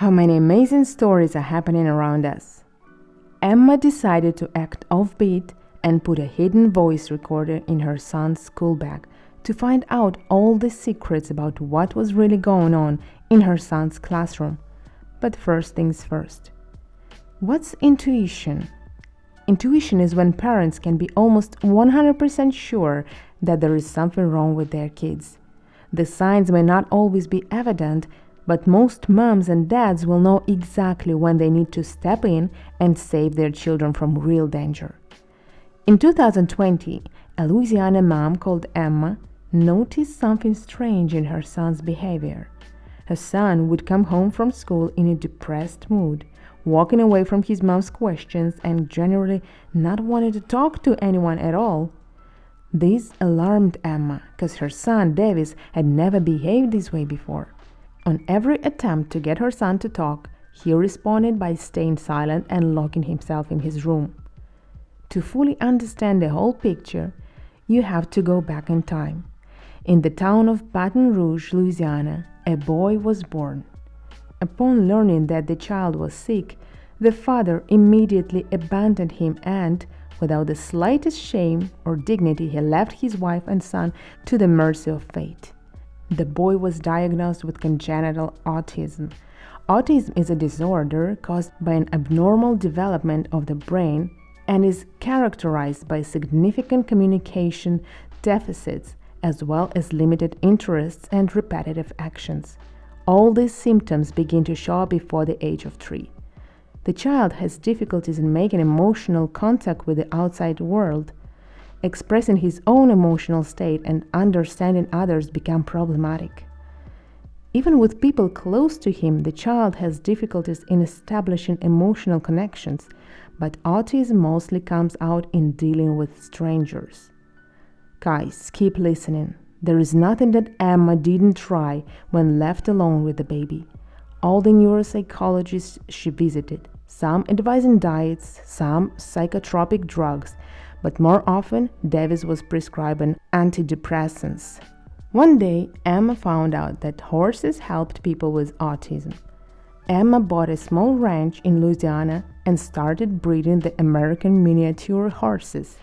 How many amazing stories are happening around us. Emma decided to act offbeat and put a hidden voice recorder in her son's school bag to find out all the secrets about what was really going on in her son's classroom. But first things first. What's intuition? Intuition is when parents can be almost 100% sure that there is something wrong with their kids. The signs may not always be evident, but most moms and dads will know exactly when they need to step in and save their children from real danger. In 2020, a Louisiana mom called Emma noticed something strange in her son's behavior. Her son would come home from school in a depressed mood, walking away from his mom's questions and generally not wanting to talk to anyone at all. This alarmed Emma because her son Davis had never behaved this way before. On every attempt to get her son to talk, he responded by staying silent and locking himself in his room. To fully understand the whole picture, you have to go back in time. In the town of Baton Rouge, Louisiana, a boy was born. Upon learning that the child was sick, the father immediately abandoned him and, without the slightest shame or dignity, he left his wife and son to the mercy of fate. The boy was diagnosed with congenital autism. Autism is a disorder caused by an abnormal development of the brain and is characterized by significant communication deficits as well as limited interests and repetitive actions. All these symptoms begin to show up before the age of 3. The child has difficulties in making emotional contact with the outside world. Expressing his own emotional state and understanding others become problematic. Even with people close to him, the child has difficulties in establishing emotional connections, but autism mostly comes out in dealing with strangers. Guys, keep listening. There is nothing that Emma didn't try when left alone with the baby. All the neuropsychologists she visited, some advising diets, some psychotropic drugs, but more often, Davis was prescribed antidepressants. One day, Emma found out that horses helped people with autism. Emma bought a small ranch in Louisiana and started breeding the American miniature horses.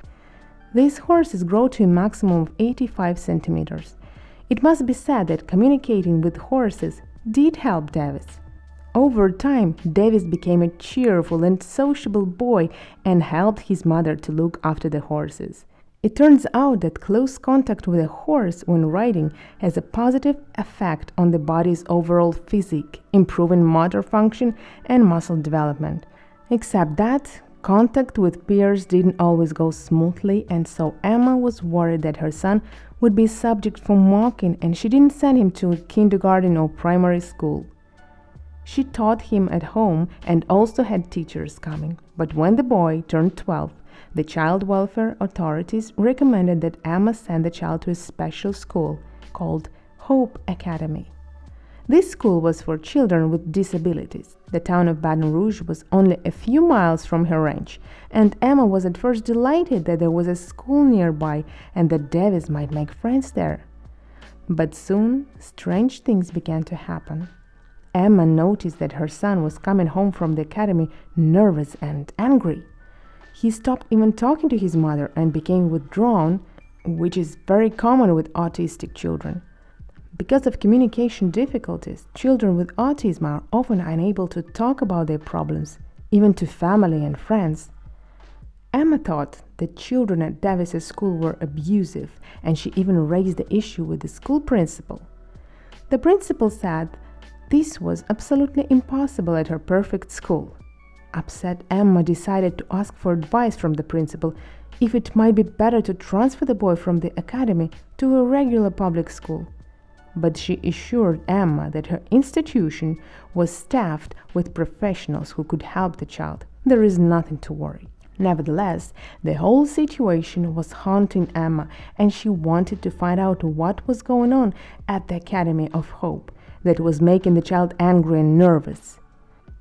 These horses grow to a maximum of 85 centimeters. It must be said that communicating with horses did help Davis. Over time, Davis became a cheerful and sociable boy and helped his mother to look after the horses. It turns out that close contact with a horse when riding has a positive effect on the body's overall physique, improving motor function and muscle development. Except that, contact with peers didn't always go smoothly, and so Emma was worried that her son would be subject for mocking, and she didn't send him to kindergarten or primary school. She taught him at home and also had teachers coming. But when the boy turned 12, the child welfare authorities recommended that Emma send the child to a special school called Hope Academy. This school was for children with disabilities. The town of Baton Rouge was only a few miles from her ranch, and Emma was at first delighted that there was a school nearby and that Davis might make friends there. But soon, strange things began to happen. Emma noticed that her son was coming home from the academy nervous and angry. He stopped even talking to his mother and became withdrawn, which is very common with autistic children. Because of communication difficulties, children with autism are often unable to talk about their problems, even to family and friends. Emma thought that children at Davis's school were abusive, and she even raised the issue with the school principal. The principal said this was absolutely impossible at her perfect school. Upset, Emma decided to ask for advice from the principal if it might be better to transfer the boy from the academy to a regular public school. But she assured Emma that her institution was staffed with professionals who could help the child. There is nothing to worry. Nevertheless, the whole situation was haunting Emma, and she wanted to find out what was going on at the Academy of Hope that was making the child angry and nervous.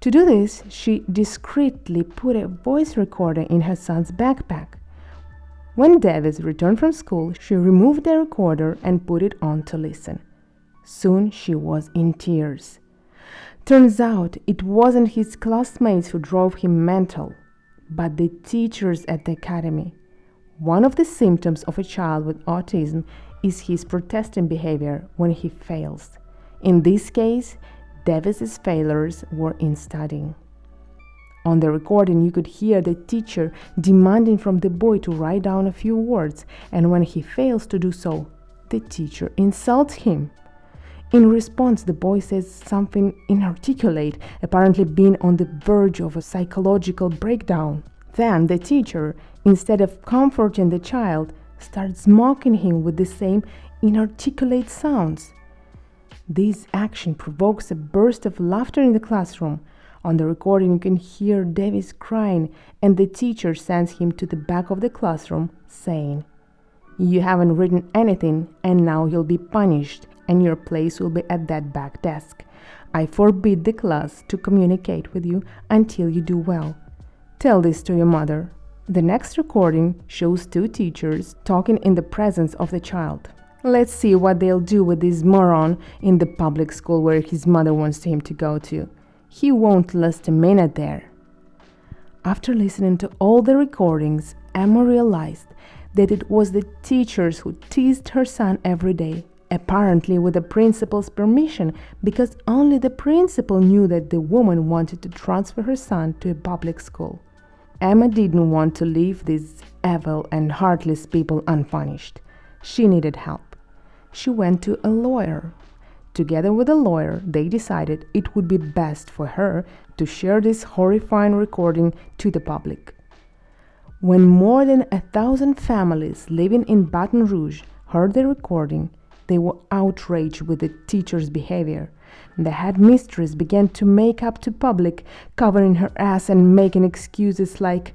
To do this, she discreetly put a voice recorder in her son's backpack. When Davis returned from school, she removed the recorder and put it on to listen. Soon she was in tears. Turns out it wasn't his classmates who drove him mental, but the teachers at the academy. One of the symptoms of a child with autism is his protesting behavior when he fails. In this case, Davis's failures were in studying. On the recording, you could hear the teacher demanding from the boy to write down a few words, and when he fails to do so, the teacher insults him. In response, the boy says something inarticulate, apparently being on the verge of a psychological breakdown. Then the teacher, instead of comforting the child, starts mocking him with the same inarticulate sounds. This action provokes a burst of laughter in the classroom. On the recording, you can hear Davis crying, and the teacher sends him to the back of the classroom, saying, "You haven't written anything, and now you'll be punished, and your place will be at that back desk. I forbid the class to communicate with you until you do well. Tell this to your mother." The next recording shows two teachers talking in the presence of the child. Let's see what they'll do with this moron in the public school where his mother wants him to go to. He won't last a minute there. After listening to all the recordings, Emma realized that it was the teachers who teased her son every day, apparently with the principal's permission, because only the principal knew that the woman wanted to transfer her son to a public school. Emma didn't want to leave these evil and heartless people unpunished. She needed help. She went to a lawyer. Together with a lawyer, they decided it would be best for her to share this horrifying recording to the public. When more than 1,000 families living in Baton Rouge heard the recording, they were outraged with the teacher's behavior. The headmistress began to make up to public, covering her ass and making excuses like,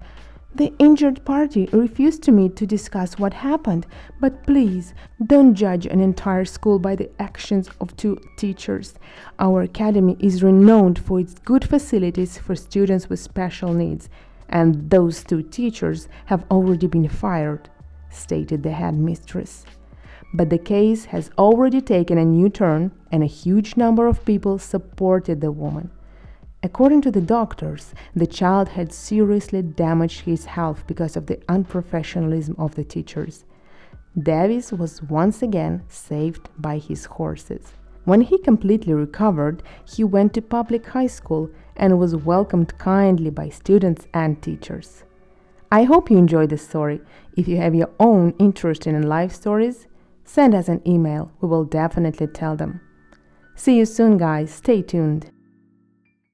"The injured party refused to meet to discuss what happened, but please don't judge an entire school by the actions of two teachers. Our academy is renowned for its good facilities for students with special needs, and those two teachers have already been fired," stated the headmistress. But the case has already taken a new turn, and a huge number of people supported the woman. According to the doctors, the child had seriously damaged his health because of the unprofessionalism of the teachers. Davis was once again saved by his horses. When he completely recovered, he went to public high school and was welcomed kindly by students and teachers. I hope you enjoyed this story. If you have your own interest in life stories, send us an email. We will definitely tell them. See you soon, guys. Stay tuned.